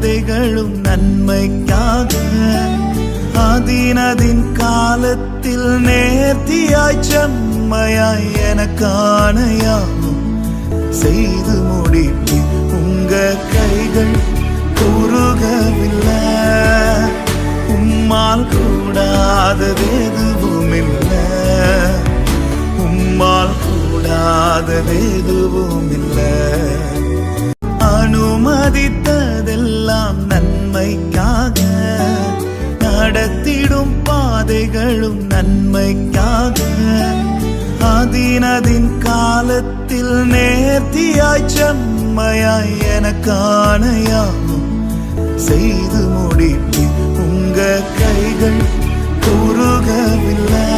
பாதைகளும் நன்மைக்காக அதினதின் காலத்தில் நேர்த்தியாய் செம்மையாய் எனக்கான யாவும் செய்து முடிப்பி உங்க கைகள் குறுகவில்லை. உம்மால் கூடாதது எதுவும் இல்லை, உம்மால் கூடாதது எதுவும் இல்லை. அனுமதித்ததெல்லாம் நன்மைக்காக நடத்திடும் பாதைகளும் நன்மைக்காக அதினதின் காலத்தில் நேர்த்தியாய் செம்மையாய் எனக்கான யாவும் செய்து முடிப்பி உங்க கைகள் குறுகவில்லை.